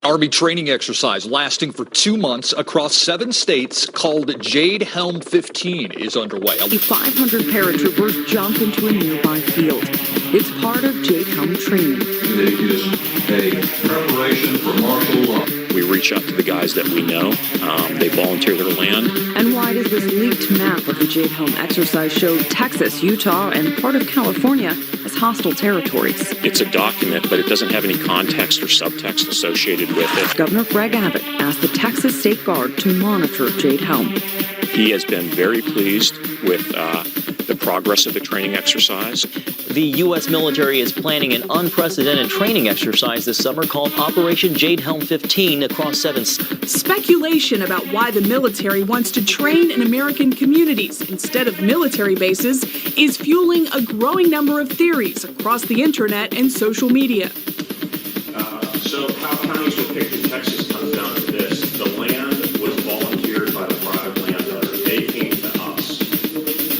Army training exercise lasting for 2 months across 7 states called Jade Helm 15 is underway. 500 paratroopers jump into a nearby field. It's part of Jade Helm training. It is a preparation for martial law. We reach out to the guys that we know. They volunteer their land. And why does this leaked map of the Jade Helm exercise show Texas, Utah, and part of California as hostile territories? It's a document, but it doesn't have any context or subtext associated with it. Governor Greg Abbott asked the Texas State Guard to monitor Jade Helm. He has been very pleased with the progress of the training exercise. The U.S. military is planning an unprecedented training exercise this summer called Operation Jade Helm 15 across 7 states. Speculation about why the military wants to train in American communities instead of military bases is fueling a growing number of theories across the internet and social media. So how counties were picked in Texas comes down to this. The land was volunteered by the private landowner. They came to us.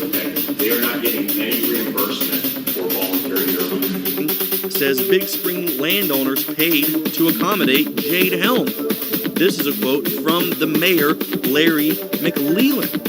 Okay? They are not getting any reimbursement for volunteering their land. Says Big Spring landowners paid to accommodate Jade Helm. This is a quote from the mayor, Larry McLeland.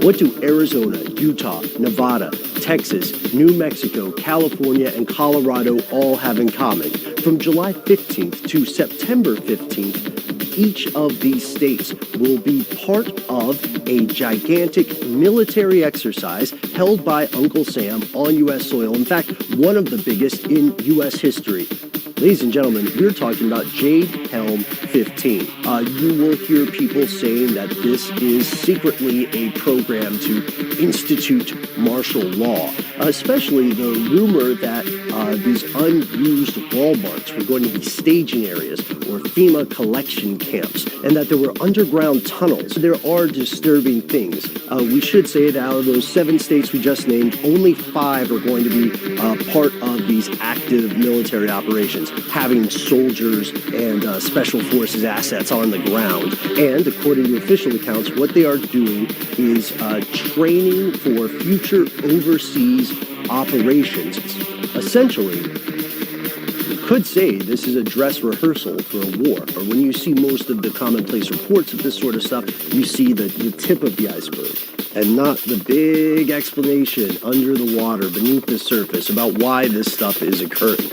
What do Arizona, Utah, Nevada, Texas, New Mexico, California, and Colorado all have in common? From July 15th to September 15th, each of these states will be part of a gigantic military exercise held by Uncle Sam on U.S. soil. In fact, one of the biggest in U.S. history. Ladies and gentlemen, we're talking about Jade Helm 15. You will hear people saying that this is secretly a program to institute martial law, especially the rumor that these unused Walmarts were going to be staging areas or FEMA collection camps, and that there were underground tunnels. There are disturbing things. We should say that out of those 7 states we just named, only 5 are going to be part of these active military operations, having soldiers and special forces assets on the ground. And according to official accounts, what they are doing is training for future overseas operations. Essentially, you could say this is a dress rehearsal for a war. Or when you see most of the commonplace reports of this sort of stuff, you see the tip of the iceberg and not the big explanation under the water, beneath the surface, about why this stuff is occurring.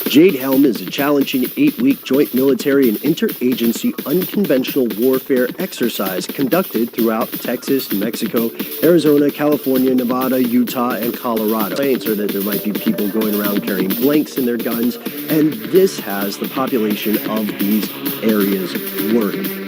Jade Helm is a challenging 8-week joint military and interagency unconventional warfare exercise conducted throughout Texas, New Mexico, Arizona, California, Nevada, Utah, and Colorado. Complaints are that there might be people going around carrying blanks in their guns, and this has the population of these areas worried.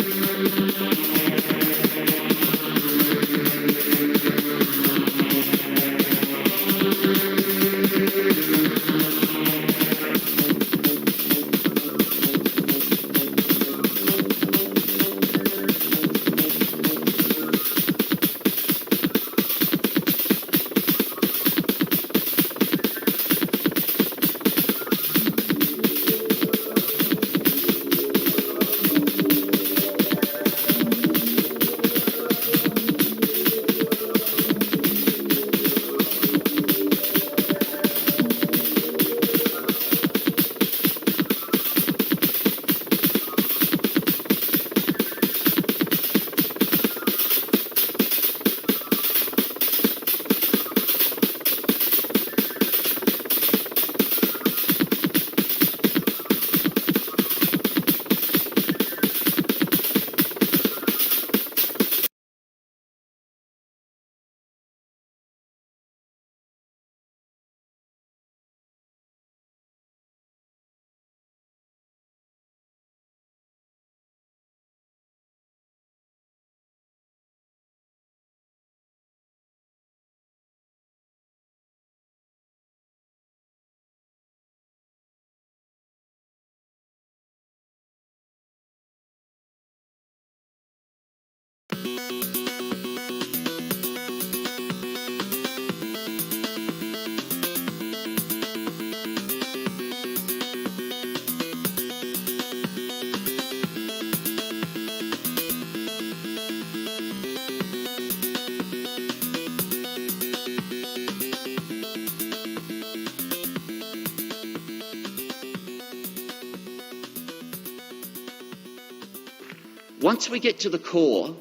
Once we get to the core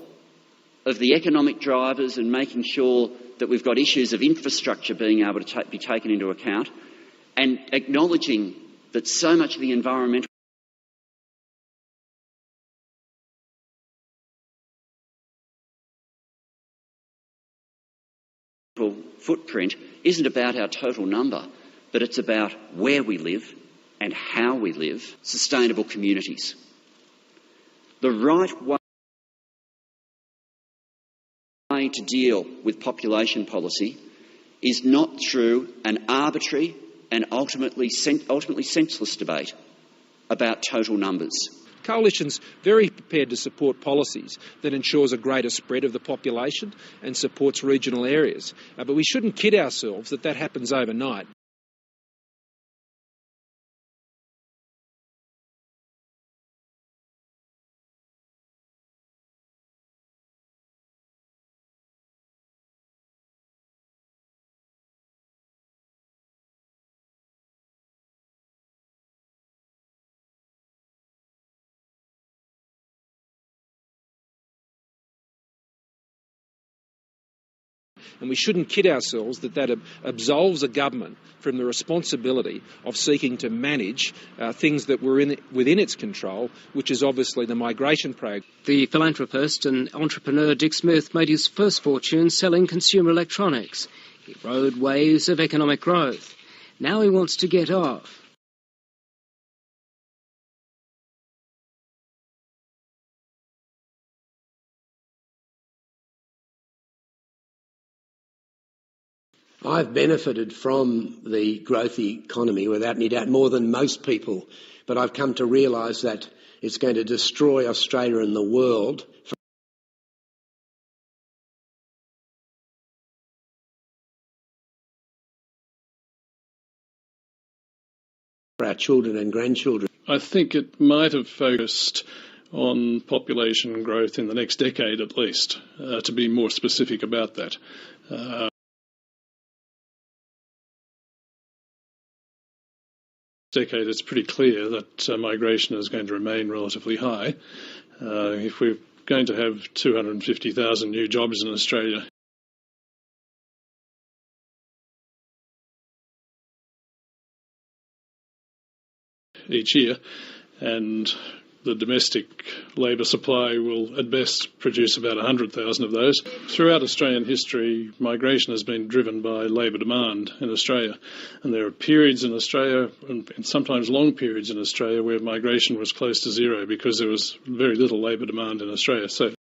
of the economic drivers and making sure that we've got issues of infrastructure being able to be taken into account, and acknowledging that so much of the environmental footprint isn't about our total number, but it's about where we live and how we live, sustainable communities. The right way to deal with population policy is not through an arbitrary and ultimately senseless debate about total numbers. Coalition's very prepared to support policies that ensures a greater spread of the population and supports regional areas. But we shouldn't kid ourselves that happens overnight. And we shouldn't kid ourselves that absolves a government from the responsibility of seeking to manage things that were within its control, which is obviously the migration program. The philanthropist and entrepreneur Dick Smith made his first fortune selling consumer electronics. He rode waves of economic growth. Now he wants to get off. I've benefited from the growthy economy without any doubt more than most people, but I've come to realise that it's going to destroy Australia and the world for our children and grandchildren. I think it might have focused on population growth in the next decade at least, to be more specific about that. Decade, it's pretty clear that migration is going to remain relatively high. If we're going to have 250,000 new jobs in Australia each year, and the domestic labour supply will at best produce about 100,000 of those. Throughout Australian history, migration has been driven by labour demand in Australia. And there are periods in Australia, and sometimes long periods in Australia, where migration was close to zero because there was very little labour demand in Australia. So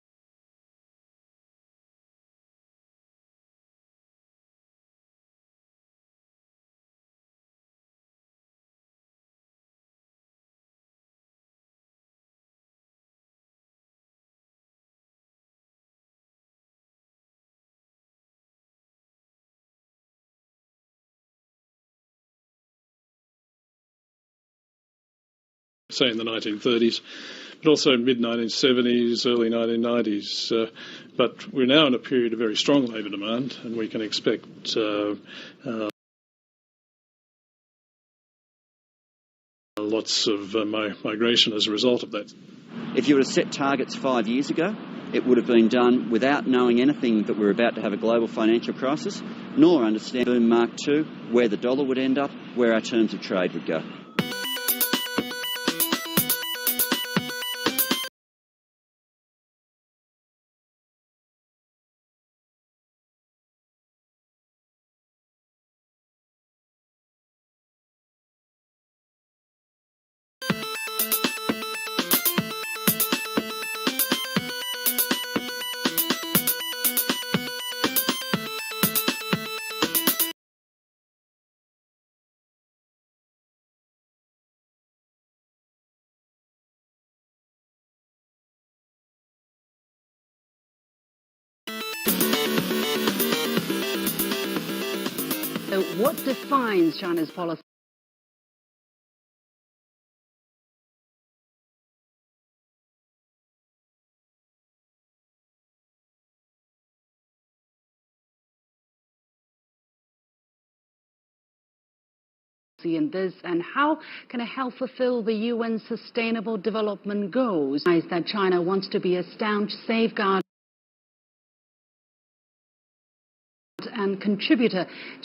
say in the 1930s, but also mid-1970s, early 1990s. But we're now in a period of very strong labour demand, and we can expect lots of migration as a result of that. If you were to set targets 5 years ago, it would have been done without knowing anything that we're about to have a global financial crisis, nor understand boom Mark II, where the dollar would end up, where our terms of trade would go. So what defines China's policy? policy in this, and how can it help fulfill the UN Sustainable Development Goals? That China wants to be a staunch safeguard and contributor